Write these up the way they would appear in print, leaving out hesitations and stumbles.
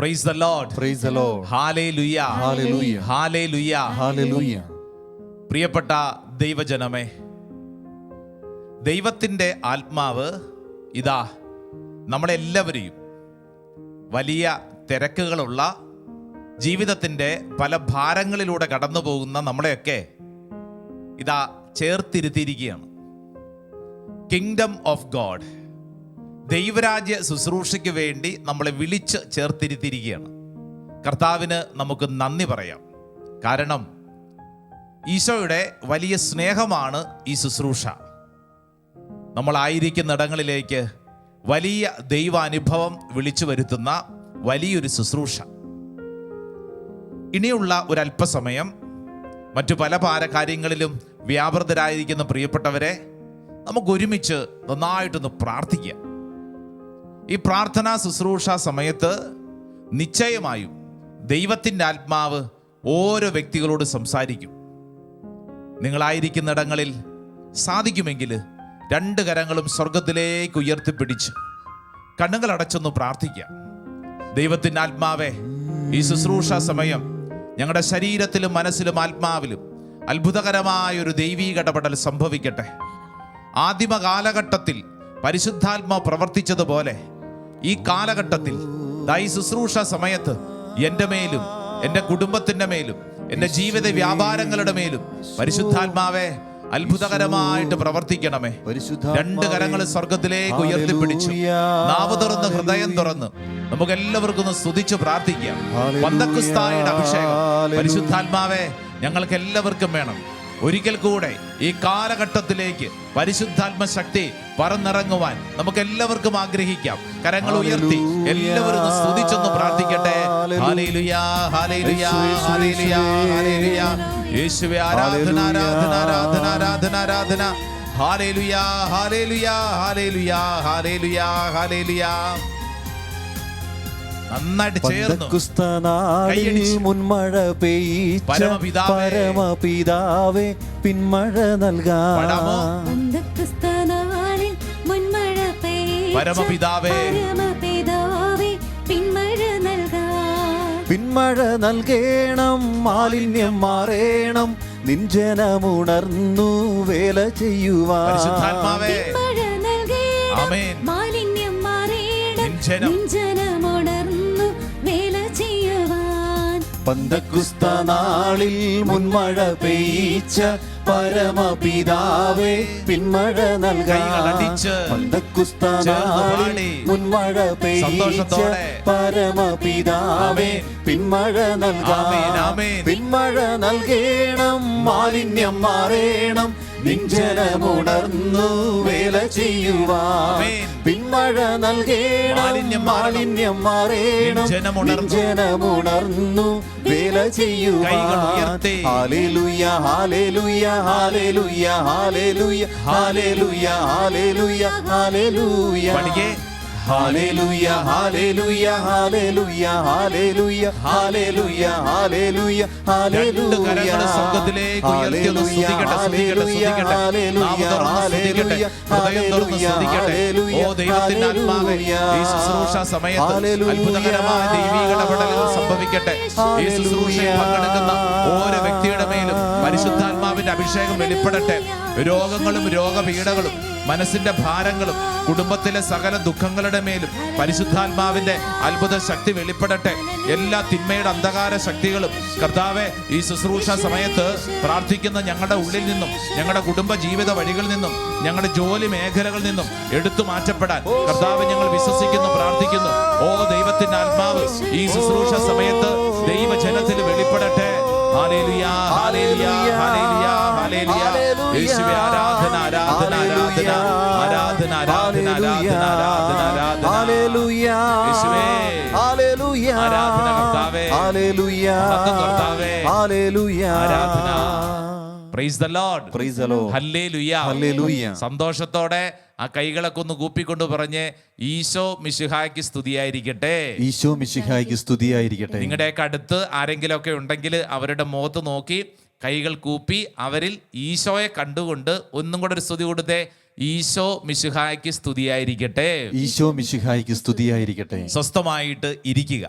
Praise the Lord. Praise the Lord. Hallelujah. Hallelujah. Hallelujah. Hallelujah. പ്രിയപ്പെട്ട ദൈവജനമേ, ദൈവത്തിൻ്റെ ആത്മാവ് ഇതാ നമ്മളെല്ലാവരെയും വലിയ തിരക്കുകളുള്ള ജീവിതത്തിൻ്റെ പല ഭാരങ്ങളിലൂടെ കടന്നു പോകുന്ന നമ്മളെയൊക്കെ ഇതാ ചേർത്തിരുത്തിയിരിക്കുകയാണ്. കിങ്ഡം ഓഫ് ഗോഡ്, ദൈവരാജ്യ ശുശ്രൂഷയ്ക്ക് വേണ്ടി നമ്മളെ വിളിച്ച് ചേർത്തിരുത്തിയിരിക്കുകയാണ്. കർത്താവിന് നമുക്ക് നന്ദി പറയാം. കാരണം ഈശോയുടെ വലിയ സ്നേഹമാണ് ഈ ശുശ്രൂഷ. നമ്മളായിരിക്കുന്നിടങ്ങളിലേക്ക് വലിയ ദൈവാനുഭവം വിളിച്ചു വരുത്തുന്ന വലിയൊരു ശുശ്രൂഷ. ഇനിയുള്ള ഒരല്പസമയം മറ്റു പല കാര്യങ്ങളിലും വ്യാപൃതരായിരിക്കുന്ന പ്രിയപ്പെട്ടവരെ, നമുക്കൊരുമിച്ച് നന്നായിട്ടൊന്ന് പ്രാർത്ഥിക്കാം. ഈ പ്രാർത്ഥനാ ശുശ്രൂഷ സമയത്ത് നിശ്ചയമായും ദൈവത്തിൻ്റെ ആത്മാവ് ഓരോ വ്യക്തികളോട് സംസാരിക്കും. നിങ്ങളായിരിക്കുന്നിടങ്ങളിൽ സാധിക്കുമെങ്കിൽ 2 കരങ്ങളും സ്വർഗത്തിലേക്ക് ഉയർത്തിപ്പിടിച്ച് കണ്ണുകൾ അടച്ചൊന്ന് പ്രാർത്ഥിക്കാം. ദൈവത്തിൻ്റെ ആത്മാവേ, ഈ ശുശ്രൂഷ സമയം ഞങ്ങളുടെ ശരീരത്തിലും മനസ്സിലും ആത്മാവിലും അത്ഭുതകരമായൊരു ദൈവീക ഇടപെടൽ സംഭവിക്കട്ടെ. ആദിമ കാലഘട്ടത്തിൽ പരിശുദ്ധാത്മാ പ്രവർത്തിച്ചതുപോലെ ഈ കാലഘട്ടത്തിൽ ഈ ശുശ്രൂഷ സമയത്ത് എൻ്റെ മേലും എൻ്റെ കുടുംബത്തിൻ്റെ മേലും എൻ്റെ ജീവിത വ്യാപാരങ്ങളുടെ മേലും പരിശുദ്ധാത്മാവേ അത്ഭുതകരമായിട്ട് പ്രവർത്തിക്കണമേ. 2 കരങ്ങൾ സ്വർഗത്തിലേക്ക് ഉയർത്തിപ്പിടിച്ചു നാവ് തുറന്ന് ഹൃദയം തുറന്ന് നമുക്ക് എല്ലാവർക്കും ഒന്ന് സ്തുതിച്ച് പ്രാർത്ഥിക്കാം. പന്തക്കുസ്തായുടെ അഭിഷേകം പരിശുദ്ധാത്മാവേ ഞങ്ങൾക്ക് എല്ലാവർക്കും വേണം. ഒരിക്കൽ കൂടെ ഈ കാലഘട്ടത്തിലേക്ക് പരിശുദ്ധാത്മ ശക്തി പറന്നിറങ്ങുവാൻ നമുക്ക് എല്ലാവർക്കും ആഗ്രഹിക്കാം. കരങ്ങൾ ഉയർത്തി എല്ലാവരും സ്തുതിച്ചൊന്ന് പ്രാർത്ഥിക്കട്ടെ. Hallelujah, hallelujah, hallelujah, hallelujah. യേശുവേ ആരാധന, ആരാധന, ആരാധന, ആരാധന, ആരാധന. Hallelujah, hallelujah, hallelujah, hallelujah, hallelujah. നന്നായിട്ട് ചേർന്നു മുൻമഴ പെയ്ച്ച പരമപിതാവേ പിന്മഴ നൽകാം. പരമപിതാവേ പിന്മഴ നൽകേണം, മാലിന്യം മാറേണം, നിഞ്ജനമുണർന്നു വേല ചെയ്യുവാൻ. പരിശുദ്ധാത്മാവേ ആമേൻ. മാലിന്യം മാറേണം, നിഞ്ജനമുണർന്നു വേല ചെയ്യുവാൻ. പന്തക്കുസ്ത നാളിൽ മുൻമഴ പെയ്ച്ച പരമപിതാവേ പിന്മഴ നൽകാം. പന്തക്കുസ്ത നാളിൽ മുൻമഴ പെയ്ച്ച പരമപിതാവേ പിന്മഴ നൽകാം. പിന്മഴ നൽകേണം, മാലിന്യം മാറേണം, നിഞ്ജനമുണർന്നു വേല ചെയ്യുവാൻ. പിന്മഴ നൽകേണം, മാലിന്യം മാറേണം, നിഞ്ജനമുണർന്നു വേല ചെയ്യുവാൻ. Hallelujah, hallelujah, hallelujah, hallelujah, hallelujah, hallelujah, hallelujah. Hallelujah, hallelujah, hallelujah, hallelujah, hallelujah, hallelujah, hallelujah. സ്വർഗ്ഗത്തിലേക്ക് ഉയർത്തി ഒന്ന് സ്തുതിക്കട്ടെ, സ്തുതിക്കട്ടെ, സ്തുതിക്കട്ടെ. ഹൃദയം തുറന്ന് സ്തുതിക്കട്ടെ. ഓ ദൈവത്തിന്റെ ആത്മാവേ, ഈ ശുശ്രൂഷ സമയത്ത് അത്ഭുതകരമായ ദൈവീക ഇടപെടലുകൾ സംഭവിക്കട്ടെ. ഈ ശുശ്രൂഷയിൽ പങ്കെടുക്കുന്ന ഓരോ വ്യക്തിയുടെ മേലും പരിശുദ്ധാത്മാവിന്റെ അഭിഷേകം വെളിപ്പെടട്ടെ. രോഗങ്ങളും രോഗപീഠകളും മനസ്സിന്റെ ഭാരങ്ങളും കുടുംബത്തിലെ സകല ദുഃഖങ്ങളുടെ മേലും പരിശുദ്ധാത്മാവിന്റെ അത്ഭുത ശക്തി വെളിപ്പെടട്ടെ. എല്ലാ തിന്മയുടെ അന്ധകാര ശക്തികളും കർത്താവെ ഈ ശുശ്രൂഷ സമയത്ത് പ്രാർത്ഥിക്കുന്ന ഞങ്ങളുടെ ഉള്ളിൽ നിന്നും ഞങ്ങളുടെ കുടുംബ ജീവിത വഴികളിൽ നിന്നും ഞങ്ങളുടെ ജോലി മേഖലകളിൽ നിന്നും എടുത്തു മാറ്റപ്പെടാൻ കർത്താവ് ഞങ്ങൾ വിശ്വസിക്കുന്നു, പ്രാർത്ഥിക്കുന്നു. ഓ ദൈവത്തിന്റെ ആത്മാവ് ഈ ശുശ്രൂഷ സമയത്ത് ദൈവജനത്തിൽ വെളിപ്പെടട്ടെ. Hallelujah, hallelujah, hallelujah, hallelujah. യേശുവേ ആരാധന, ആരാധന, ആരാധന, ആരാധന, ആരാധന, ആരാധന, ആരാധന, ആരാധന. ഹല്ലേലൂയ, യേശുവേ ഹല്ലേലൂയ, ആരാധന കർത്താവേ, ഹല്ലേലൂയ, കർത്താവേ, ഹല്ലേലൂയ, ആരാധന. Praise the Lord, praise the Lord, hallelujah, hallelujah. സന്തോഷത്തോടെ ആ കൈകളൊക്കെ ഒന്ന് കൂപ്പിക്കൊണ്ട് പറഞ്ഞ് ഈശോ മിശിഹായ്ക്ക് സ്തുതിയായിരിക്കട്ടെ. ഈശോ മിശിഹായ്ക്ക് സ്തുതിയായിരിക്കട്ടെ. നിങ്ങളുടെയൊക്കെ അടുത്ത് ആരെങ്കിലും ഒക്കെ ഉണ്ടെങ്കിൽ അവരുടെ മുഖത്ത് നോക്കി കൈകൾ കൂപ്പി അവരിൽ ഈശോയെ കണ്ടുകൊണ്ട് ഒന്നും കൂടെ ഒരു സ്തുതി കൊടുത്തേ. ഈശോ മിശിഹായ്ക്ക് സ്തുതിയായിരിക്കട്ടെ. ഈശോ മിശിഹായ്ക്ക് സ്തുതിയായിരിക്കട്ടെ. സ്വസ്ഥമായിട്ട് ഇരിക്കുക.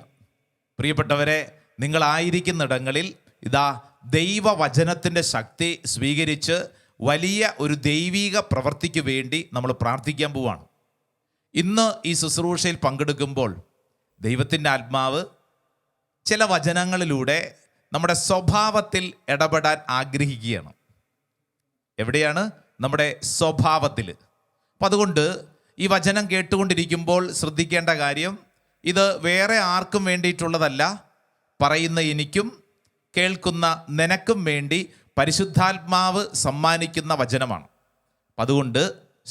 പ്രിയപ്പെട്ടവരെ, നിങ്ങളായിരിക്കുന്നിടങ്ങളിൽ ഇതാ ദൈവവചനത്തിൻ്റെ ശക്തി സ്വീകരിച്ച് വലിയ ഒരു ദൈവിക പ്രവൃത്തിക്ക് വേണ്ടി നമ്മൾ പ്രാർത്ഥിക്കാൻ പോവാണ്. ഇന്ന് ഈ ശുശ്രൂഷയിൽ പങ്കെടുക്കുമ്പോൾ ദൈവത്തിൻ്റെ ആത്മാവ് ചില വചനങ്ങളിലൂടെ നമ്മുടെ സ്വഭാവത്തിൽ ഇടപെടാൻ ആഗ്രഹിക്കുകയാണ്. എവിടെയാണ്? നമ്മുടെ സ്വഭാവത്തിൽ. അപ്പം അതുകൊണ്ട് ഈ വചനം കേട്ടുകൊണ്ടിരിക്കുമ്പോൾ ശ്രദ്ധിക്കേണ്ട കാര്യം, ഇത് വേറെ ആർക്കും വേണ്ടിയിട്ടുള്ളതല്ല, പറയുന്ന എനിക്കും കേൾക്കുന്ന നിനക്കും വേണ്ടി പരിശുദ്ധാത്മാവ് സമ്മാനിക്കുന്ന വചനമാണ്. അതുകൊണ്ട്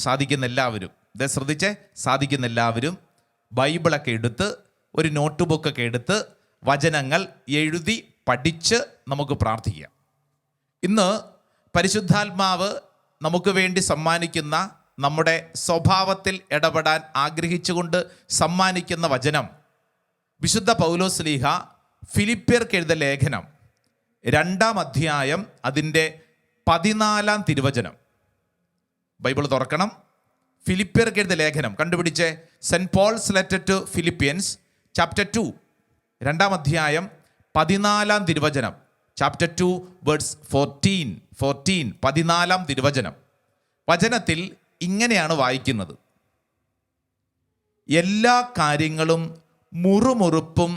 സാധിക്കുന്ന എല്ലാവരും, ഇത് ശ്രദ്ധിച്ചേ, സാധിക്കുന്ന എല്ലാവരും ബൈബിളൊക്കെ എടുത്ത് ഒരു നോട്ട് ബുക്കൊക്കെ എടുത്ത് വചനങ്ങൾ എഴുതി പഠിച്ച് നമുക്ക് പ്രാർത്ഥിക്കാം. ഇന്ന് പരിശുദ്ധാത്മാവ് നമുക്ക് വേണ്ടി സമ്മാനിക്കുന്ന, നമ്മുടെ സ്വഭാവത്തിൽ ഇടപെടാൻ ആഗ്രഹിച്ചുകൊണ്ട് സമ്മാനിക്കുന്ന വചനം വിശുദ്ധ പൗലോസ്ലീഹ ഫിലിപ്പ്യർക്ക് എഴുതിയ ലേഖനം 2-ാം അധ്യായം അതിൻ്റെ 14-ാം തിരുവചനം. ബൈബിൾ തുറക്കണം. ഫിലിപ്പ്യർക്ക് എഴുതിയ ലേഖനം കണ്ടുപിടിച്ച് Saint Paul's letter to Philippians chapter 2 2-ാം അധ്യായം 14-ാം തിരുവചനം. ചാപ്റ്റർ 2 വേഴ്സ് 14 14-ാം തിരുവചനം. വചനത്തിൽ ഇങ്ങനെയാണ് വായിക്കുന്നത്: എല്ലാ കാര്യങ്ങളും മുറുമുറുപ്പും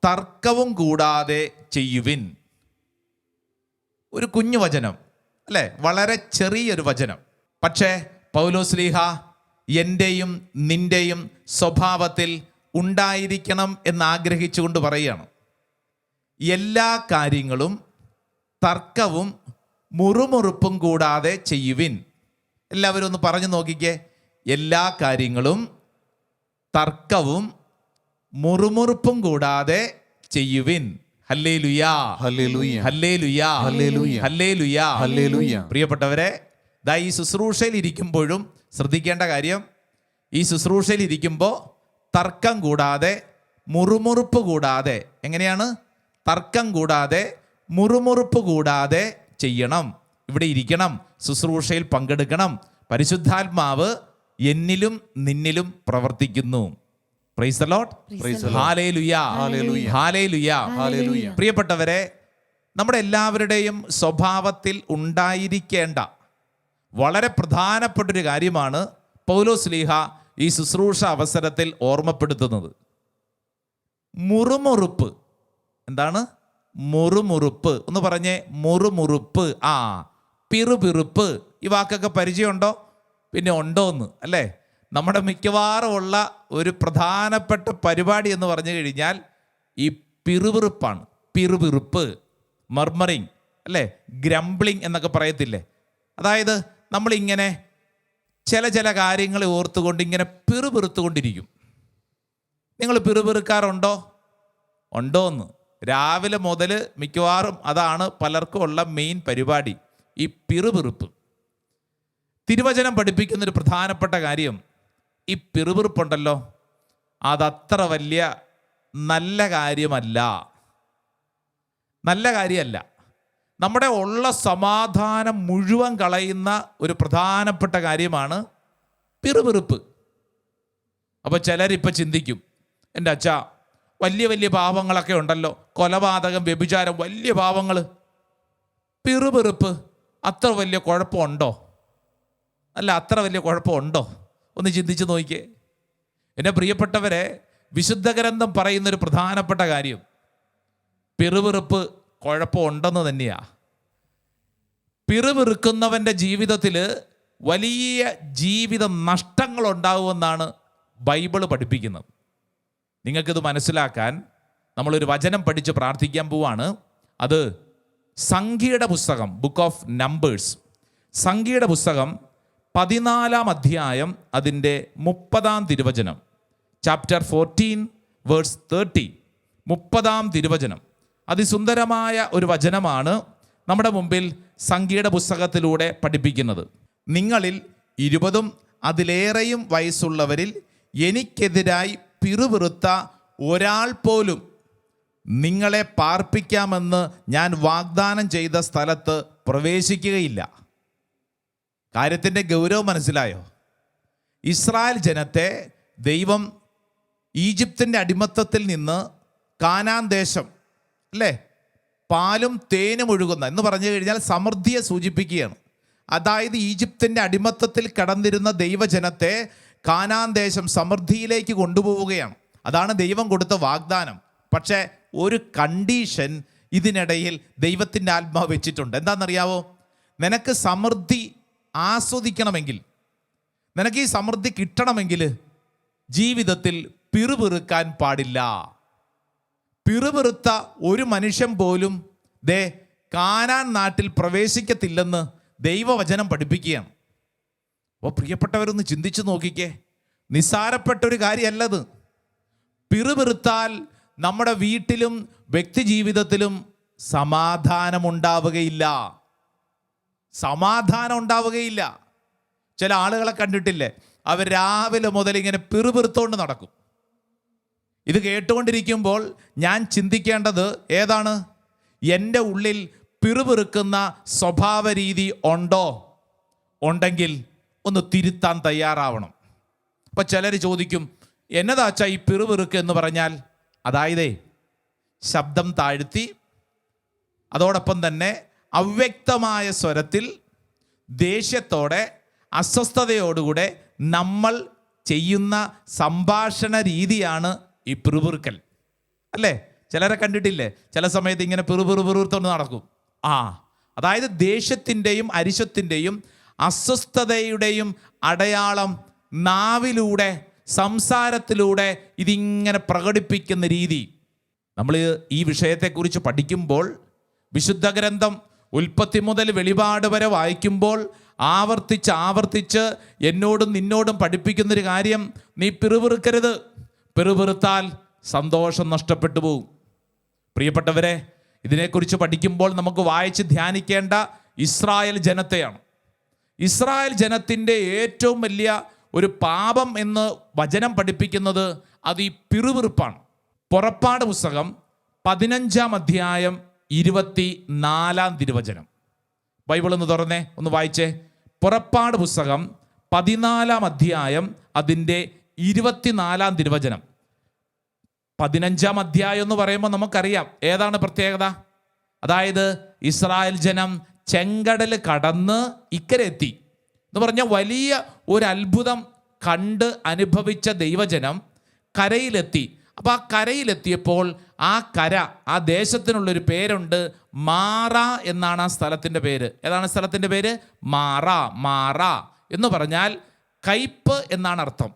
തർക്കവും കൂടാതെ ചെയ്യുവിൻ. ഒരു കുഞ്ഞു വചനം അല്ലേ, വളരെ ചെറിയൊരു വചനം. പക്ഷേ പൗലോസ്ലീഹ എൻ്റെയും നിൻ്റെയും സ്വഭാവത്തിൽ ഉണ്ടായിരിക്കണം എന്നാഗ്രഹിച്ചുകൊണ്ട് പറയുകയാണ്. എല്ലാ കാര്യങ്ങളും തർക്കവും മുറുമുറുപ്പും കൂടാതെ ചെയ്യുവിൻ. എല്ലാവരും ഒന്ന് പറഞ്ഞു നോക്കിക്കേ. എല്ലാ കാര്യങ്ങളും തർക്കവും മുറുമുറുപ്പും കൂടാതെ ചെയ്യുവിൻ. ഹല്ലേലൂയാ, ഹല്ലേലൂയ, ഹല്ലേലൂയാ, ഹല്ലേലൂയ, ഹല്ലേലൂയാ, ഹല്ലേലൂയ. പ്രിയപ്പെട്ടവരെ, ദാ ഈ ശുശ്രൂഷയിൽ ഇരിക്കുമ്പോഴും ശ്രദ്ധിക്കേണ്ട കാര്യം, ഈ ശുശ്രൂഷയിൽ ഇരിക്കുമ്പോൾ തർക്കം കൂടാതെ മുറുമുറുപ്പ് കൂടാതെ, എങ്ങനെയാണ്? തർക്കം കൂടാതെ മുറുമുറുപ്പ് കൂടാതെ ചെയ്യണം. ഇവിടെ ഇരിക്കണം, ശുശ്രൂഷയിൽ പങ്കെടുക്കണം. പരിശുദ്ധാത്മാവ് എന്നിലും നിന്നിലും പ്രവർത്തിക്കുന്നു. Praise the Lord, hallelujah, hallelujah, hallelujah, hallelujah. പ്രിയപ്പെട്ടവരെ, നമ്മുടെ എല്ലാവരുടെയും സ്വഭാവത്തിൽ ഉണ്ടായിരിക്കേണ്ട വളരെ പ്രധാനപ്പെട്ടൊരു കാര്യമാണ് പൗലോസ്ലീഹ ഈ ശുശ്രൂഷ അവസരത്തിൽ ഓർമ്മപ്പെടുത്തുന്നത്. മുറുമുറുപ്പ്. എന്താണ് മുറുമുറുപ്പ്? ഒന്ന് പറഞ്ഞേ, മുറുമുറുപ്പ്. പിറുപിറുപ്പ്. ഈ വാക്കൊക്കെ പരിചയമുണ്ടോ? പിന്നെ ഉണ്ടോന്ന് അല്ലേ? നമ്മുടെ മിക്കവാറും ഉള്ള ഒരു പ്രധാനപ്പെട്ട പരിപാടി എന്ന് പറഞ്ഞു കഴിഞ്ഞാൽ ഈ പിറുപിറുപ്പാണ്. പിറുപിറുപ്പ്, മർമറിങ് അല്ലേ, ഗ്രംബ്ലിങ് എന്നൊക്കെ പറയത്തില്ലേ? അതായത് നമ്മളിങ്ങനെ ചില കാര്യങ്ങളെ ഓർത്തുകൊണ്ട് ഇങ്ങനെ പിറുപിറുത്തുകൊണ്ടിരിക്കും. നിങ്ങൾ പിറുപിറുക്കാറുണ്ടോ? ഉണ്ടോന്ന്? രാവിലെ മുതൽ മിക്കവാറും അതാണ് പലർക്കും ഉള്ള മെയിൻ പരിപാടി, ഈ പിറുപിറുപ്പ്. തിരുവചനം പഠിപ്പിക്കുന്നൊരു പ്രധാനപ്പെട്ട കാര്യം, ഈ പിറുപിറുപ്പുണ്ടല്ലോ, അതത്ര വലിയ നല്ല കാര്യമല്ല. നല്ല കാര്യമല്ല. നമ്മുടെ ഉള്ള സമാധാനം മുഴുവൻ കളയുന്ന ഒരു പ്രധാനപ്പെട്ട കാര്യമാണ് പിറുപിറുപ്പ്. അപ്പോൾ ചിലരിപ്പോൾ ചിന്തിക്കും, എൻ്റെ അച്ഛാ, വലിയ വലിയ പാപങ്ങളൊക്കെ ഉണ്ടല്ലോ, കൊലപാതകം, വ്യഭിചാരം, വലിയ പാപങ്ങൾ, പിറുപിറുപ്പ് അത്ര വലിയ കുഴപ്പമുണ്ടോ? അല്ല, അത്ര വലിയ കുഴപ്പമുണ്ടോ? ഒന്ന് ചിന്തിച്ച് നോക്കിയേ. എൻ്റെ പ്രിയപ്പെട്ടവരെ, വിശുദ്ധ ഗ്രന്ഥം പറയുന്നൊരു പ്രധാനപ്പെട്ട കാര്യം പിറുപിറുപ്പ് കുഴപ്പമുണ്ടെന്ന് തന്നെയാണ്. പിറുപിറുക്കുന്നവൻ്റെ ജീവിതത്തിൽ വലിയ ജീവിത നഷ്ടങ്ങളുണ്ടാകുമെന്നാണ് ബൈബിള് പഠിപ്പിക്കുന്നത്. നിങ്ങൾക്കിത് മനസ്സിലാക്കാൻ നമ്മളൊരു വചനം പഠിച്ച് പ്രാർത്ഥിക്കാൻ പോവാണ്. അത് സംഖ്യയുടെ പുസ്തകം, ബുക്ക് ഓഫ് നമ്പേഴ്സ്, സംഖ്യയുടെ പുസ്തകം 14-ാം അധ്യായം അതിൻ്റെ 30-ാം തിരുവചനം. Chapter 14 verse 30. 30-ാം തിരുവചനം. അതിസുന്ദരമായ ഒരു വചനമാണ് നമ്മുടെ മുമ്പിൽ സംഖ്യയുടെ പുസ്തകത്തിലൂടെ പഠിപ്പിക്കുന്നത്. നിങ്ങളിൽ 20-ഉം അതിലേറെയും വയസ്സുള്ളവരിൽ എനിക്കെതിരായി പിറുപിറുത്ത ഒരാൾ പോലും നിങ്ങളെ പാർപ്പിക്കാമെന്ന് ഞാൻ വാഗ്ദാനം ചെയ്ത സ്ഥലത്ത് പ്രവേശിക്കുകയില്ല. കാര്യത്തിൻ്റെ ഗൗരവം മനസ്സിലായോ? ഇസ്രായേൽ ജനത്തെ ദൈവം ഈജിപ്തിൻ്റെ അടിമത്തത്തിൽ നിന്ന് കാനാൻ ദേശം അല്ലേ, പാലും തേനും ഒഴുകുന്ന എന്ന് പറഞ്ഞു കഴിഞ്ഞാൽ സമൃദ്ധിയെ സൂചിപ്പിക്കുകയാണ്. അതായത് ഈജിപ്തിൻ്റെ അടിമത്തത്തിൽ കടന്നിരുന്ന ദൈവജനത്തെ കാനാൻ ദേശം സമൃദ്ധിയിലേക്ക് കൊണ്ടുപോവുകയാണ്. അതാണ് ദൈവം കൊടുത്ത വാഗ്ദാനം. പക്ഷേ ഒരു കണ്ടീഷൻ ഇതിനിടയിൽ ദൈവത്തിൻ്റെ ആത്മാവ് വെച്ചിട്ടുണ്ട്. എന്താണെന്നറിയാവോ? നിനക്ക് സമൃദ്ധി ആസ്വദിക്കണമെങ്കിൽ, നിനക്ക് ഈ സമൃദ്ധി കിട്ടണമെങ്കിൽ ജീവിതത്തിൽ പിറുപിറുക്കാൻ പാടില്ല. പിറുപിറുത്ത ഒരു മനുഷ്യൻ പോലും കാനാൻ നാട്ടിൽ പ്രവേശിക്കത്തില്ലെന്ന് ദൈവവചനം പഠിപ്പിക്കുകയാണ്. അപ്പോൾ പ്രിയപ്പെട്ടവരൊന്ന് ചിന്തിച്ചു നോക്കിക്കേ, നിസ്സാരപ്പെട്ടൊരു കാര്യമല്ലത്. പിറുപിറുത്താൽ നമ്മുടെ വീട്ടിലും വ്യക്തി ജീവിതത്തിലും സമാധാനം ഉണ്ടാവുകയില്ല. ചില ആളുകളെ കണ്ടിട്ടില്ലേ, അവർ രാവിലെ മുതൽ ഇങ്ങനെ പിറുപിറുത്തോണ്ട് നടക്കും. ഇത് കേട്ടുകൊണ്ടിരിക്കുമ്പോൾ ഞാൻ ചിന്തിക്കേണ്ടത് ഏതാണ്? എൻ്റെ ഉള്ളിൽ പിറുപിറുക്കുന്ന സ്വഭാവ രീതി ഉണ്ടെങ്കിൽ ഒന്ന് തിരുത്താൻ തയ്യാറാവണം. അപ്പം ചിലർ ചോദിക്കും, എന്നതാച്ചാ ഈ പിറുപിറുക്ക് എന്ന് പറഞ്ഞാൽ? അതായത് ശബ്ദം താഴ്ത്തി, അതോടൊപ്പം തന്നെ അവ്യക്തമായ സ്വരത്തിൽ, ദേഷ്യത്തോടെ, അസ്വസ്ഥതയോടുകൂടെ നമ്മൾ ചെയ്യുന്ന സംഭാഷണ രീതിയാണ് ഈ പിറുപിറുക്കൽ അല്ലേ? ചിലരെ കണ്ടിട്ടില്ലേ, ചില സമയത്ത് ഇങ്ങനെ പിറുപിറുത്തോണ്ട് നടക്കും. അതായത് ദേഷ്യത്തിൻ്റെയും അരിശത്തിൻ്റെയും അസ്വസ്ഥതയുടെയും അടയാളം നാവിലൂടെ, സംസാരത്തിലൂടെ ഇതിങ്ങനെ പ്രകടിപ്പിക്കുന്ന രീതി. നമ്മൾ ഈ വിഷയത്തെക്കുറിച്ച് പഠിക്കുമ്പോൾ, വിശുദ്ധ ഗ്രന്ഥം ഉൽപ്പത്തി മുതൽ വെളിപാട് വരെ വായിക്കുമ്പോൾ ആവർത്തിച്ച് എന്നോടും നിന്നോടും പഠിപ്പിക്കുന്നൊരു കാര്യം, നീ പിറുപിറുക്കരുത്. പിറുപിറുത്താൽ സന്തോഷം നഷ്ടപ്പെട്ടു പോകും. പ്രിയപ്പെട്ടവരെ, ഇതിനെക്കുറിച്ച് പഠിക്കുമ്പോൾ നമുക്ക് വായിച്ച് ധ്യാനിക്കേണ്ട ഇസ്രായേൽ ജനത്തെയാണ്. ഇസ്രായേൽ ജനത്തിൻ്റെ ഏറ്റവും വലിയ ഒരു പാപം എന്ന് വചനം പഠിപ്പിക്കുന്നത് അത് ഈ പിറുപിറുപ്പാണ്. പുറപ്പാട് പുസ്തകം 15-ാം അധ്യായം 24-ാം തിരുവചനം. ബൈബിൾ ഒന്ന് തുറന്നേ, ഒന്ന് വായിച്ചേ. പുറപ്പാട് പുസ്തകം 14-ാം അധ്യായം അതിൻ്റെ 24-ാം തിരുവചനം. 15-ാം അധ്യായം എന്ന് പറയുമ്പോൾ നമുക്കറിയാം ഏതാണ് പ്രത്യേകത. അതായത് ഇസ്രായേൽ ജനം ചെങ്കടൽ കടന്ന് ഇക്കരെ എത്തി എന്ന് പറഞ്ഞാൽ വലിയ ഒരു അത്ഭുതം കണ്ട് അനുഭവിച്ച ദൈവജനം കരയിലെത്തി. അപ്പോൾ ആ കരയിലെത്തിയപ്പോൾ ആ ദേശത്തിനുള്ളൊരു പേരുണ്ട്, മാറ എന്നാണ് ആ സ്ഥലത്തിൻ്റെ പേര്. ഏതാണ് സ്ഥലത്തിൻ്റെ പേര്? മാറ എന്ന് പറഞ്ഞാൽ കയ്പ് എന്നാണ് അർത്ഥം.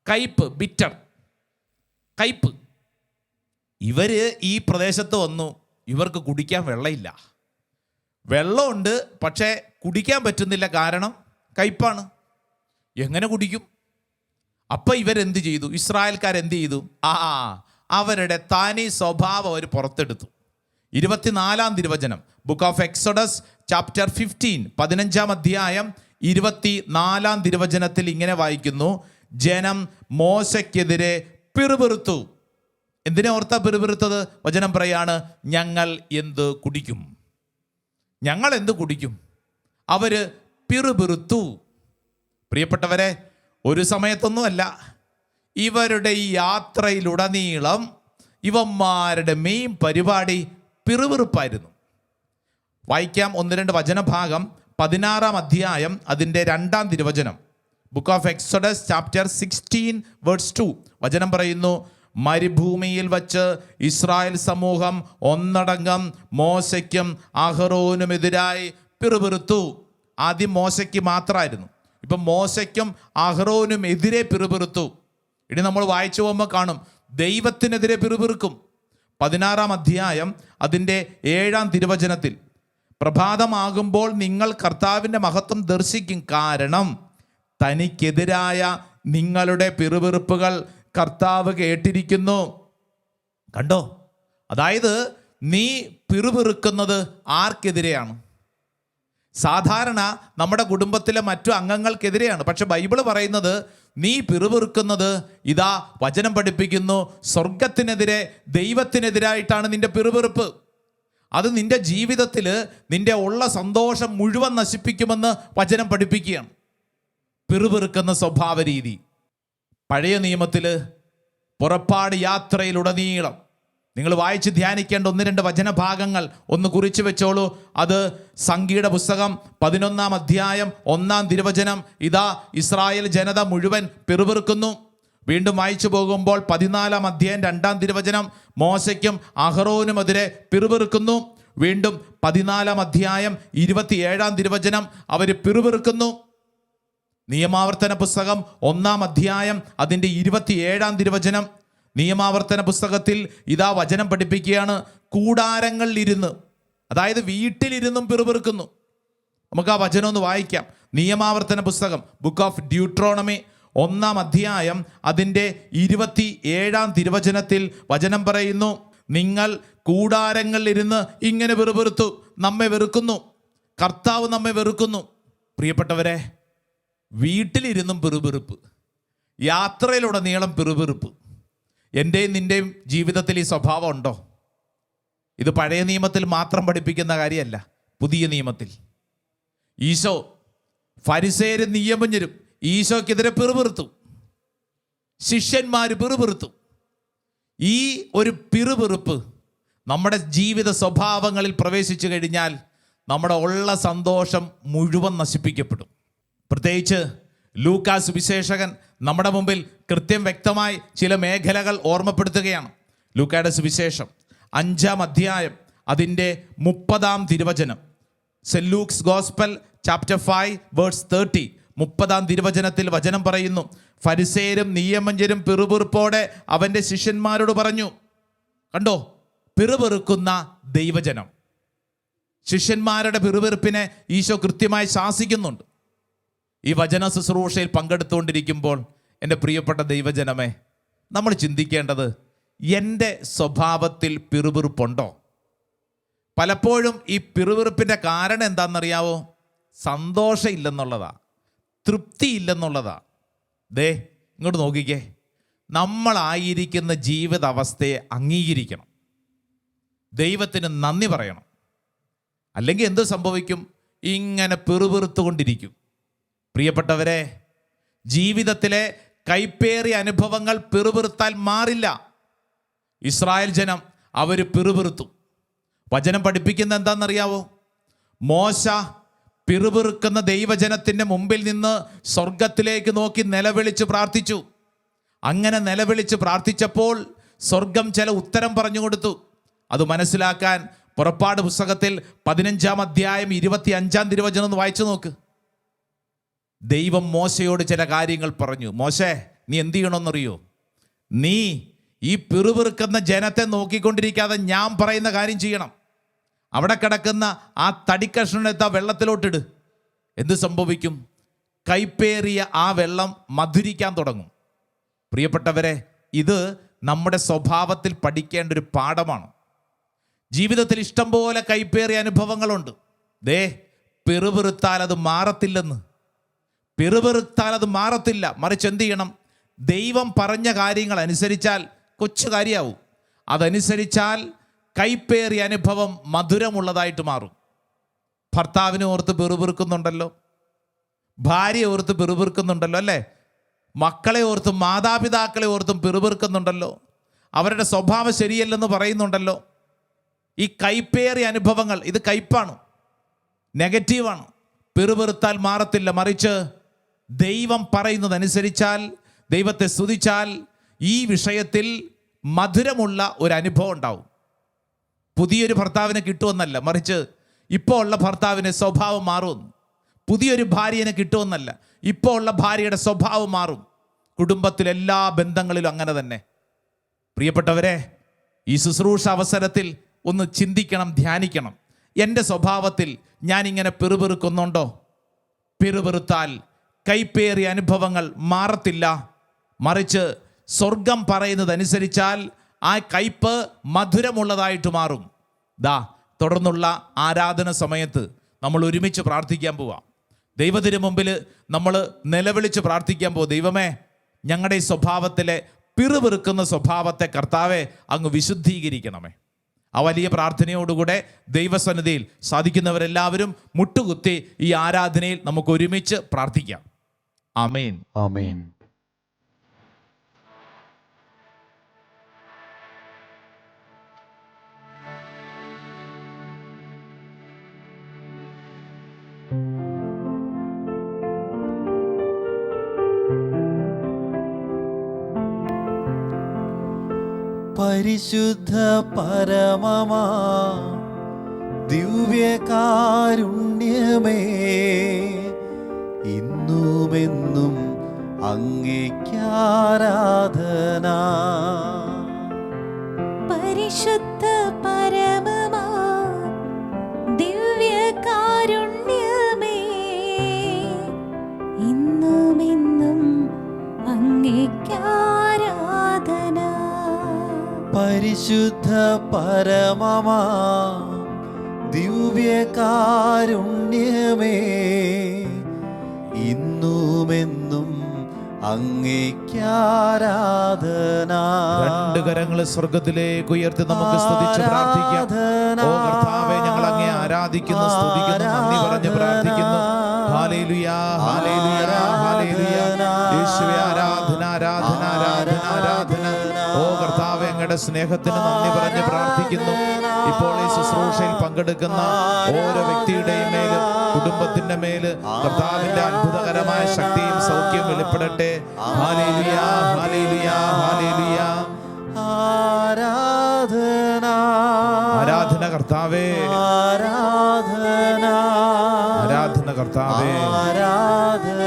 കയ്പ്, ബിറ്റർ, കയ്പ്. ഇവർ ഈ പ്രദേശത്ത് വന്നു, ഇവർക്ക് കുടിക്കാൻ വെള്ളമില്ല. വെള്ളമുണ്ട്, പക്ഷേ കുടിക്കാൻ പറ്റുന്നില്ല. കാരണം കയ്പാണ്. എങ്ങനെ കുടിക്കും? അപ്പം ഇവരെന്ത് ചെയ്തു? ഇസ്രായേൽക്കാരെന്ത് ചെയ്തു? അവരുടെ തനി സ്വഭാവം അവർ പുറത്തെടുത്തു. 24-ാം തിരുവചനം, ബുക്ക് ഓഫ് എക്സോഡസ് ചാപ്റ്റർ 15, 15-ാം അധ്യായം 24-ാം തിരുവചനത്തിൽ ഇങ്ങനെ വായിക്കുന്നു, ജനം മോശയ്ക്കെതിരെ പിറുപിറുത്തു. എന്തിനെ ഓർത്താ പിറുപിറുത്തത്? വചനം പറയാണ്, ഞങ്ങൾ എന്ത് കുടിക്കും? അവർ പിറുപിറുത്തു. പ്രിയപ്പെട്ടവരെ, ഒരു സമയത്തൊന്നുമല്ല, ഇവരുടെ ഈ യാത്രയിലുടനീളം ഇവന്മാരുടെ മെയിൻ പരിപാടി പിറുപിറുപ്പായിരുന്നു. വായിക്കാം 1-2 വചനഭാഗം. 16-ാം അധ്യായം അതിൻ്റെ 2-ാം തിരുവചനം, book of Exodus chapter 16 verse 2. വചനം പറയുന്നു, മരുഭൂമിയിൽ വച്ച് ഇസ്രായേൽ സമൂഹം ഒന്നടങ്കം മോശയ്ക്കും അഹറോനുമെതിരായി പിറുപിറുത്തു. ആദ്യം മോശയ്ക്ക് മാത്രമായിരുന്നു, ഇപ്പം മോശയ്ക്കും അഹറോനും എതിരെ പിറുപിറുത്തു. ഇനി നമ്മൾ വായിച്ചു പോകുമ്പോൾ കാണും ദൈവത്തിനെതിരെ പിറുപിറുക്കും. 16-ാം അധ്യായം അതിൻ്റെ 7-ാം തിരുവചനത്തിൽ, പ്രഭാതമാകുമ്പോൾ നിങ്ങൾ കർത്താവിൻ്റെ മഹത്വം ദർശിക്കും, കാരണം തനിക്കെതിരായ നിങ്ങളുടെ പിറുപിറുപ്പുകൾ കർത്താവ് കേട്ടിരിക്കുന്നു. കണ്ടോ? അതായത് നീ പിറുപിറുക്കുന്നത് ആർക്കെതിരെയാണ്? സാധാരണ നമ്മുടെ കുടുംബത്തിലെ മറ്റു അംഗങ്ങൾക്കെതിരെയാണ്. പക്ഷെ ബൈബിൾ പറയുന്നത് നീ പിറുപിറുക്കുന്നത്, ഇതാ വചനം പഠിപ്പിക്കുന്നു, സ്വർഗത്തിനെതിരെ, ദൈവത്തിനെതിരായിട്ടാണ് നിന്റെ പിറുപിറുപ്പ്. അത് നിന്റെ ജീവിതത്തിൽ നിന്റെ ഉള്ള സന്തോഷം മുഴുവൻ നശിപ്പിക്കുമെന്ന് വചനം പഠിപ്പിക്കുകയാണ്. പിറുപിറുക്കുന്ന സ്വഭാവ രീതി പഴയ നിയമത്തിൽ പുറപ്പാട് യാത്രയിലുടനീളം നിങ്ങൾ വായിച്ച് ധ്യാനിക്കേണ്ട 1-2 വചനഭാഗങ്ങൾ ഒന്ന് കുറിച്ച് വെച്ചോളൂ. അത് സംഖ്യയുടെ പുസ്തകം 11-ാം അധ്യായം 1-ാം തിരുവചനം. ഇതാ ഇസ്രായേൽ ജനത മുഴുവൻ പിറുപിറുക്കുന്നു. വീണ്ടും വായിച്ചു പോകുമ്പോൾ 14-ാം അധ്യായം 2-ാം തിരുവചനം, മോശയ്ക്കും അഹറോനുമെതിരെ പിറുപിറുക്കുന്നു. വീണ്ടും 14-ാം അധ്യായം 27-ാം തിരുവചനം, അവർ പിറുപിറുക്കുന്നു. നിയമാവർത്തന പുസ്തകം 1-ാം അധ്യായം അതിൻ്റെ 27-ാം തിരുവചനം. നിയമാവർത്തന പുസ്തകത്തിൽ ഇതാ വചനം പഠിപ്പിക്കുകയാണ്, കൂടാരങ്ങളിലിരുന്ന്, അതായത് വീട്ടിലിരുന്നും പിറുപിറുക്കുന്നു. നമുക്ക് ആ വചനം ഒന്ന് വായിക്കാം. നിയമാവർത്തന പുസ്തകം, ബുക്ക് ഓഫ് ഡ്യൂട്രോണമി 1-ാം അധ്യായം അതിൻ്റെ 27-ാം തിരുവചനത്തിൽ വചനം പറയുന്നു, നിങ്ങൾ കൂടാരങ്ങളിലിരുന്ന് ഇങ്ങനെ പിറുപിറുത്തു. നമ്മെ വെറുക്കുന്നു, കർത്താവ് നമ്മെ വെറുക്കുന്നു. പ്രിയപ്പെട്ടവരെ, വീട്ടിലിരുന്നും പിറുപിറുപ്പ്, യാത്രയിലുടനീളം പിറുപിറുപ്പ്. എൻ്റെയും നിൻ്റെയും ജീവിതത്തിൽ ഈ സ്വഭാവം ഉണ്ടോ? ഇത് പഴയ നിയമത്തിൽ മാത്രം പഠിപ്പിക്കുന്ന കാര്യമല്ല, പുതിയ നിയമത്തിൽ. ഈശോ ഫരിസേയരും നിയമജ്ഞരും ഈശോയ്ക്കെതിരെ പിറുപിറുത്തു, ശിഷ്യന്മാർ പിറുപിറുത്തു. ഈ ഒരു പിറുപിറുപ്പ് നമ്മുടെ ജീവിത സ്വഭാവങ്ങളിൽ പ്രവേശിച്ചു കഴിഞ്ഞാൽ നമ്മുടെ ഉള്ള സന്തോഷം മുഴുവൻ നശിപ്പിക്കപ്പെടും. പ്രത്യേകിച്ച് ലൂക്കാ സുവിശേഷകൻ നമ്മുടെ മുമ്പിൽ കൃത്യം വ്യക്തമായി ചില മേഖലകൾ ഓർമ്മപ്പെടുത്തുകയാണ്. ലൂക്കായുടെ സുവിശേഷം 5-ാം അധ്യായം അതിൻ്റെ 30-ാം തിരുവചനം. Saint Luke's gospel chapter 5 verse 30, 30-ാം തിരുവചനത്തിൽ വചനം പറയുന്നു, ഫരിസേയരും നിയമജ്ഞരും പിറുപിറുപ്പോടെ അവൻ്റെ ശിഷ്യന്മാരോട് പറഞ്ഞു. കണ്ടോ, പിറുപിറുക്കുന്ന ദൈവജനം. ശിഷ്യന്മാരുടെ പിറുപിറുപ്പിനെ ഈശോ കൃത്യമായി ശാസിക്കുന്നുണ്ട്. ഈ വചന ശുശ്രൂഷയിൽ പങ്കെടുത്തുകൊണ്ടിരിക്കുമ്പോൾ എൻ്റെ പ്രിയപ്പെട്ട ദൈവജനമേ, നമ്മൾ ചിന്തിക്കേണ്ടത്, എൻ്റെ സ്വഭാവത്തിൽ പിറുപിറുപ്പുണ്ടോ? പലപ്പോഴും ഈ പിറുപിറുപ്പിൻ്റെ കാരണം എന്താണെന്നറിയാവോ? സന്തോഷം ഇല്ലെന്നുള്ളതാ, തൃപ്തി ഇല്ലെന്നുള്ളതാ. ദേ ഇങ്ങോട്ട് നോക്കിക്കേ, നമ്മളായിരിക്കുന്ന ജീവിതാവസ്ഥയെ അംഗീകരിക്കണം, ദൈവത്തിന് നന്ദി പറയണം. അല്ലെങ്കിൽ എന്ത് സംഭവിക്കും? ഇങ്ങനെ പിറുപിറുത്തുകൊണ്ടിരിക്കും. പ്രിയപ്പെട്ടവരെ, ജീവിതത്തിലെ കൈപ്പേറിയ അനുഭവങ്ങൾ പിറുപിറുത്താൽ മാറില്ല. ഇസ്രായേൽ ജനം അവർ പിറുപിറുത്തു. വചനം പഠിപ്പിക്കുന്ന എന്താണെന്നറിയാവോ? മോശ പിറുപിറുക്കുന്ന ദൈവജനത്തിൻ്റെ മുമ്പിൽ നിന്ന് സ്വർഗത്തിലേക്ക് നോക്കി നിലവിളിച്ച് പ്രാർത്ഥിച്ചു. അങ്ങനെ നിലവിളിച്ച് പ്രാർത്ഥിച്ചപ്പോൾ സ്വർഗം ചില ഉത്തരം പറഞ്ഞു കൊടുത്തു. അത് മനസ്സിലാക്കാൻ പുറപ്പാട് പുസ്തകത്തിൽ 15-ാം അധ്യായം 25-ാം തിരുവചനം ഒന്ന് വായിച്ചു നോക്ക്. ദൈവം മോശയോട് ചില കാര്യങ്ങൾ പറഞ്ഞു. മോശേ, നീ എന്ത് ചെയ്യണമെന്നറിയോ? നീ ഈ പിറുപിറുക്കുന്ന ജനത്തെ നോക്കിക്കൊണ്ടിരിക്കാതെ ഞാൻ പറയുന്ന കാര്യം ചെയ്യണം. അവിടെ കിടക്കുന്ന ആ തടിക്കഷ്ണത്തെ വെള്ളത്തിലോട്ടിട്. എന്ത് സംഭവിക്കും? കൈപ്പേറിയ ആ വെള്ളം മധുരിക്കാൻ തുടങ്ങും. പ്രിയപ്പെട്ടവരെ, ഇത് നമ്മുടെ സ്വഭാവത്തിൽ പഠിക്കേണ്ട ഒരു പാഠമാണ്. ജീവിതത്തിൽ ഇഷ്ടംപോലെ കൈപ്പേറിയ അനുഭവങ്ങളുണ്ട്. ദേ, പിറുപിറുത്താൽ അത് മാറത്തില്ലെന്ന്. പിറുപിറുത്താൽ അത് മാറത്തില്ല. മറിച്ച് എന്ത് ചെയ്യണം? ദൈവം പറഞ്ഞ കാര്യങ്ങൾ അനുസരിച്ചാൽ കൊച്ചു കാര്യമാവും. അതനുസരിച്ചാൽ കൈപ്പേറിയ അനുഭവം മധുരമുള്ളതായിട്ട് മാറും. ഭർത്താവിനെ ഓർത്ത് പിറുപിറുക്കുന്നുണ്ടല്ലോ, ഭാര്യയെ ഓർത്ത് പിറുപിറുക്കുന്നുണ്ടല്ലോ, അല്ലേ? മക്കളെ ഓർത്തും മാതാപിതാക്കളെ ഓർത്തും പിറുപിറുക്കുന്നുണ്ടല്ലോ, അവരുടെ സ്വഭാവം ശരിയല്ലെന്ന് പറയുന്നുണ്ടല്ലോ. ഈ കൈപ്പേറിയ അനുഭവങ്ങൾ, ഇത് കയ്പാണ്, നെഗറ്റീവാണ്. പിറുപിറുത്താൽ മാറത്തില്ല. മറിച്ച് ദൈവം പറയുന്നതനുസരിച്ചാൽ, ദൈവത്തെ സ്തുതിച്ചാൽ ഈ വിഷയത്തിൽ മധുരമുള്ള ഒരു അനുഭവം ഉണ്ടാവും. പുതിയൊരു ഭർത്താവിനെ കിട്ടുമെന്നല്ല, മറിച്ച് ഇപ്പോൾ ഉള്ള ഭർത്താവിൻ്റെ സ്വഭാവം മാറും. പുതിയൊരു ഭാര്യനെ കിട്ടുമെന്നല്ല, ഇപ്പോൾ ഉള്ള ഭാര്യയുടെ സ്വഭാവം മാറും. കുടുംബത്തിലെല്ലാ ബന്ധങ്ങളിലും അങ്ങനെ തന്നെ. പ്രിയപ്പെട്ടവരെ, ഈ ശുശ്രൂഷ അവസരത്തിൽ ഒന്ന് ചിന്തിക്കണം, ധ്യാനിക്കണം. എൻ്റെ സ്വഭാവത്തിൽ ഞാനിങ്ങനെ പിറുപിറുക്കുന്നുണ്ടോ? പിറുപിറുത്താൽ കൈപ്പേറിയ അനുഭവങ്ങൾ മാറത്തില്ല. മറിച്ച് സ്വർഗം പറയുന്നതനുസരിച്ചാൽ ആ കയ്പ് മധുരമുള്ളതായിട്ട് മാറും. ദാ തുടർന്നുള്ള ആരാധന സമയത്ത് നമ്മൾ ഒരുമിച്ച് പ്രാർത്ഥിക്കാൻ പോവാം. ദൈവത്തിന് മുമ്പിൽ നമ്മൾ നിലവിളിച്ച് പ്രാർത്ഥിക്കാൻ പോവാം. ദൈവമേ, ഞങ്ങളുടെ ഈ സ്വഭാവത്തിലെ പിറുപിറുക്കുന്ന സ്വഭാവത്തെ കർത്താവെ അങ്ങ് വിശുദ്ധീകരിക്കണമേ. ആ വലിയ പ്രാർത്ഥനയോടുകൂടെ ദൈവസന്നിധിയിൽ സാധിക്കുന്നവരെല്ലാവരും മുട്ടുകുത്തി ഈ ആരാധനയിൽ നമുക്ക് ഒരുമിച്ച് പ്രാർത്ഥിക്കാം. ആമേൻ, ആമേൻ. പരിശുദ്ധ പരമമാ ദിവ്യകാരുണ്യമേ, ഇന്നുമെന്നും അങ്ങേക്കാരാധന. പരിശുദ്ധ പരമമാ ദിവ്യകാരുണ്യമേ, ഇന്നുമെന്നും അങ്ങേക്കാരാധന. പരിശുദ്ധ പരമമാ ദിവ്യകാരുണ്യമേ, ഇന്നുമെന്നും അങ്ങേക്കാരാധന. രണ്ട് കരങ്ങൾ സ്വർഗത്തിലേക്ക് ഉയർത്തി നമുക്ക് സ്തുതിച്ച് പ്രാർത്ഥിക്കാം. ഓ കർത്താവേ, ഞങ്ങൾ അങ്ങേ ആരാധിക്കുന്നു, സ്തുതിക്കുന്നു, നന്ദി പറഞ്ഞ് പ്രാർത്ഥിക്കുന്നു. Hallelujah, hallelujah, hallelujah. യേശുവേ, ആരാധന, ആരാധന, ആരാധന, ആരാധന. ഓ കർത്താവേ, അങ്ങയുടെ സ്നേഹത്തിന് നന്ദി പറഞ്ഞ് പ്രാർത്ഥിക്കുന്നു. ഇപ്പോൾ ഈ ശുശ്രൂഷയിൽ പങ്കെടുക്കുന്ന ഓരോ വ്യക്തിയുടെയും മേല്, കുടുംബത്തിന്റെ മേല് കർത്താവിന്റെ അത്ഭുതകരമായ ശക്തിയും സൗഖ്യവും വെളിപ്പെടട്ടെ. Hallelujah, hallelujah, hallelujah. ആരാധന, ആരാധന കർത്താവേ, ആരാധന, ആരാധന കർത്താവേ, ആരാധന,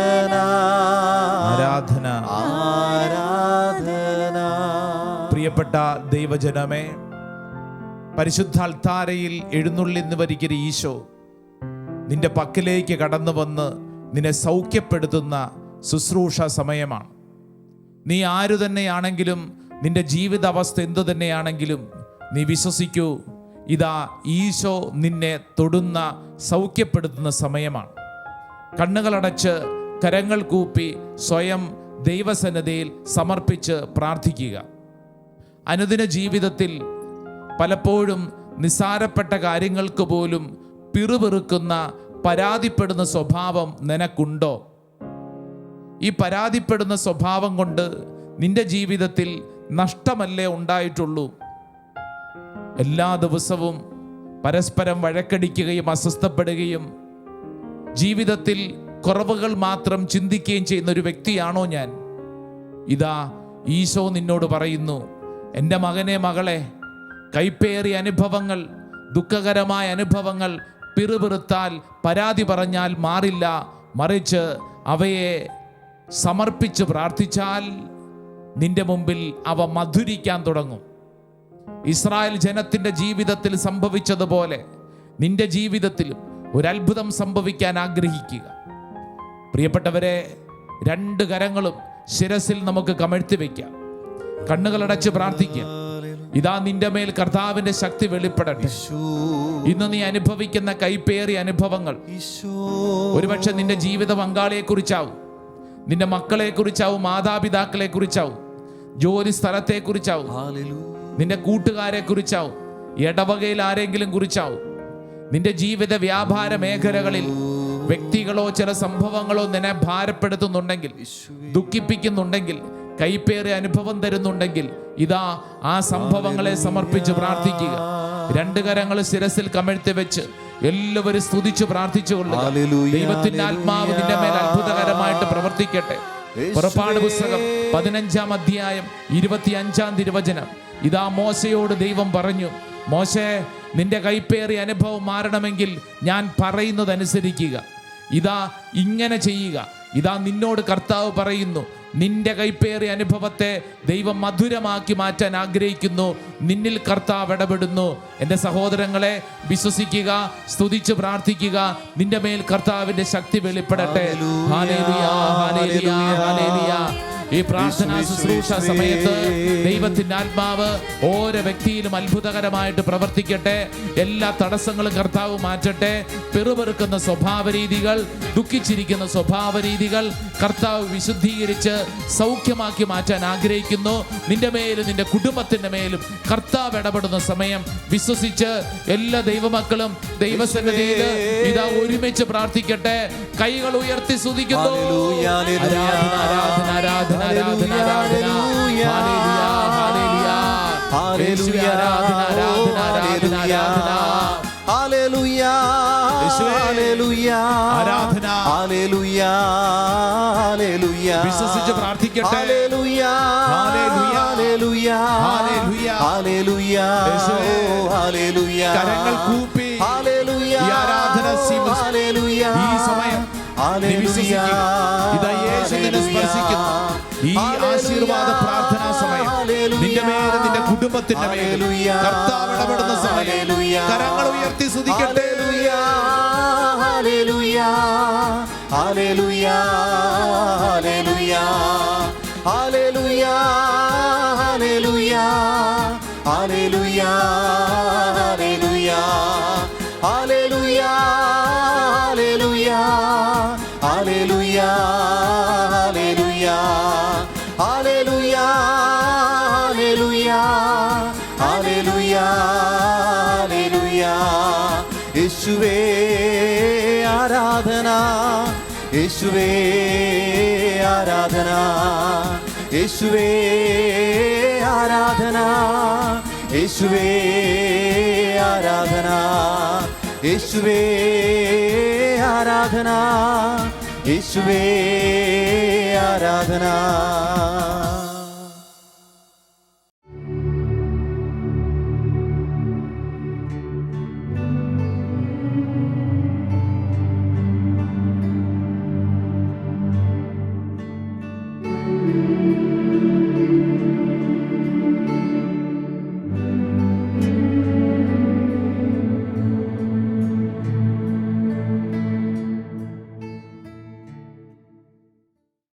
ആരാധന. ആരാധന. പ്രിയപ്പെട്ട ദൈവജനമേ, പരിശുദ്ധ അൾത്താരയിൽ എഴുന്നള്ളിന്ന് വരിക്കുന്ന ഈശോ നിന്റെ പക്കലേക്ക് കടന്നു വന്ന് നിന്നെ സൗഖ്യപ്പെടുത്തുന്ന ശുശ്രൂഷ സമയമാണ്. നീ ആരു തന്നെയാണെങ്കിലും, നിന്റെ ജീവിതാവസ്ഥ എന്തു തന്നെയാണെങ്കിലും നീ വിശ്വസിക്കൂ, ഇതാ ഈശോ നിന്നെ തൊടുന്ന സൗഖ്യപ്പെടുത്തുന്ന സമയമാണ്. കണ്ണുകളടച്ച് കരങ്ങൾ കൂപ്പി സ്വയം ദൈവസന്നിധിയിൽ സമർപ്പിച്ച് പ്രാർത്ഥിക്കുക. അനുദിന ജീവിതത്തിൽ പലപ്പോഴും നിസ്സാരപ്പെട്ട കാര്യങ്ങൾക്ക് പോലും പിറുപിറുക്കുന്ന, പരാതിപ്പെടുന്ന സ്വഭാവം നിനക്കുണ്ടോ? ഈ പരാതിപ്പെടുന്ന സ്വഭാവം കൊണ്ട് നിന്റെ ജീവിതത്തിൽ നഷ്ടമല്ലേ ഉണ്ടായിട്ടുള്ളൂ? എല്ലാ ദിവസവും പരസ്പരം വഴക്കടിക്കുകയും അസ്വസ്ഥപ്പെടുകയും ജീവിതത്തിൽ കുറവുകൾ മാത്രം ചിന്തിക്കുകയും ചെയ്യുന്ന ഒരു വ്യക്തിയാണോ ഞാൻ? ഇതാ ഈശോ നിന്നോട് പറയുന്നു, എൻ്റെ മകനെ, മകളെ, കൈപ്പേറിയ അനുഭവങ്ങൾ, ദുഃഖകരമായ അനുഭവങ്ങൾ പിറുപിറുത്താൽ, പരാതി പറഞ്ഞാൽ മാറില്ല. മറിച്ച് അവയെ സമർപ്പിച്ച് പ്രാർത്ഥിച്ചാൽ നിന്റെ മുമ്പിൽ അവ മധുരിക്കാൻ തുടങ്ങും. ഇസ്രായേൽ ജനത്തിൻ്റെ ജീവിതത്തിൽ സംഭവിച്ചതുപോലെ നിന്റെ ജീവിതത്തിലും ഒരത്ഭുതം സംഭവിക്കാൻ ആഗ്രഹിക്കുക. പ്രിയപ്പെട്ടവരെ, രണ്ട് കരങ്ങളും ശിരസിൽ നമുക്ക് കമഴ്ത്തി വയ്ക്കാം. കണ്ണുകളടച്ച് പ്രാർത്ഥിക്കുക. ഇതാ നിന്റെ മേൽ കർത്താവിന്റെ ശക്തി വെളിപ്പെടട്ടെ. ഇന്ന് നീ അനുഭവിക്കുന്ന കൈപ്പേറിയ അനുഭവങ്ങൾ ഒരുപക്ഷെ നിന്റെ ജീവിത പങ്കാളിയെ കുറിച്ചാവും, നിന്റെ മക്കളെ കുറിച്ചാവും, മാതാപിതാക്കളെ കുറിച്ചാവും, ജോലി സ്ഥലത്തെ കുറിച്ചാവും, നിന്റെ കൂട്ടുകാരെ കുറിച്ചാവും, ഇടവകയിൽ ആരെങ്കിലും കുറിച്ചാവും. നിന്റെ ജീവിത വ്യാപാര മേഖലകളിൽ വ്യക്തികളോ ചില സംഭവങ്ങളോ നിന്നെ ഭാരപ്പെടുത്തുന്നുണ്ടെങ്കിൽ, ദുഃഖിപ്പിക്കുന്നുണ്ടെങ്കിൽ, കൈപ്പേറിയ അനുഭവം തരുന്നുണ്ടെങ്കിൽ, ഇതാ ആ സംഭവങ്ങളെ സമർപ്പിച്ച് പ്രാർത്ഥിക്കുക. രണ്ട് കരങ്ങൾ ശിരസിൽ കമഴ്ത്തി വെച്ച് എല്ലാവരും സ്തുതിച്ച് പ്രാർത്ഥിച്ചുകൊള്ളുക. ദൈവത്തിന്റെ ആത്മാവ് നിന്റെ മേൽ അത്ഭുതകരമായിട്ട് പ്രവർത്തിക്കട്ടെ. പുറപ്പാട് പുസ്തകം 15-ാം അധ്യായം 25-ാം തിരുവചനം. ഇതാ മോശയോട് ദൈവം പറഞ്ഞു, മോശേ, നിന്റെ കൈപ്പേറിയ അനുഭവം മാറണമെങ്കിൽ ഞാൻ പറയുന്നത് അനുസരിക്കുക. ഇതാ ഇങ്ങനെ ചെയ്യുക. ഇതാ നിന്നോട് കർത്താവ് പറയുന്നു, നിന്റെ കൈപ്പേറിയ അനുഭവത്തെ ദൈവം മധുരമാക്കി മാറ്റാൻ ആഗ്രഹിക്കുന്നു. നിന്നിൽ കർത്താവ് ഇടപെടുന്നു. എൻ്റെ സഹോദരങ്ങളെ, വിശ്വസിക്കുക, സ്തുതിച്ച് പ്രാർത്ഥിക്കുക. നിന്റെ മേൽ കർത്താവിന്റെ ശക്തി വെളിപ്പെടട്ടെ. Hallelujah, hallelujah, hallelujah. ഈ പ്രാർത്ഥനാ ശുശ്രൂഷ സമയത്ത് ദൈവത്തിന്റെ ആത്മാവ് ഓരോ വ്യക്തിയിലും അത്ഭുതകരമായിട്ട് പ്രവർത്തിക്കട്ടെ. എല്ലാ തടസ്സങ്ങളും കർത്താവ് മാറ്റട്ടെ. പെറുപെറുക്കുന്ന സ്വഭാവ രീതികൾ, ദുഃഖിച്ചിരിക്കുന്ന സ്വഭാവ രീതികൾ കർത്താവ് വിശുദ്ധീകരിച്ച് സൗഖ്യമാക്കി മാറ്റാൻ ആഗ്രഹിക്കുന്നു. നിന്റെ മേലും നിന്റെ കുടുംബത്തിന്റെ മേലും കർത്താവ് ഇടപെടുന്ന സമയം വിശ്വസിച്ച് എല്ലാ ദൈവമക്കളും ദൈവസന്നിധിയിൽ ഇതാ ഒരുമിച്ച് പ്രാർത്ഥിക്കട്ടെ. കൈകൾ ഉയർത്തി സ്തുതിക്കുന്നു. ആരാധന, ആരാധന, ആരാധന, ആരാധന, ആരാധന. Hallelujah, hallelujah. യേശുവേ, ആരാധന, ആരാധന, ആരാധന, ആരാധന. ഹല്ലേലൂയ, ഹല്ലേലൂയ, ആരാധന. Hallelujah, hallelujah. വിശ്വസിച്ച് പ്രാർത്ഥിക്കട്ടെ. Hallelujah, hallelujah, hallelujah. Hallelujah. Hallelujah. യേശുവേ. ഓ, ഹല്ലേലൂയ. കരങ്ങൾ കൂപ്പി ഹല്ലേലൂയ. ഈ ആരാധന ഹല്ലേലൂയ. ഈ സമയം നീ വിശ്വസിക്കുക. ഇതാ യേശു നിന്നെ സ്പർശിക്കുന്നു. ഈ ആശീർവാദ പ്രാർത്ഥനാ സമയം നിന്റെ മേലും നിന്റെ കുടുംബത്തിന്റെ മേലും കർത്താവ് ഇടപെടുന്ന സമയം കരങ്ങൾ ഉയർത്തി സ്തുതിക്കട്ടെ. Hallelujah. Hallelujah. Hallelujah. Hallelujah. Hallelujah. Hallelujah. Hallelujah. Hallelujah. Hallelujah. Hallelujah. Hallelujah. Hallelujah. Hallelujah. Hallelujah. യേശുവേ ആരാധന, യേശുവേ ആരാധന, യേശുവേ ആരാധന, യേശുവേ ആരാധന, യേശുവേ ആരാധന, യേശുവേ ആരാധന.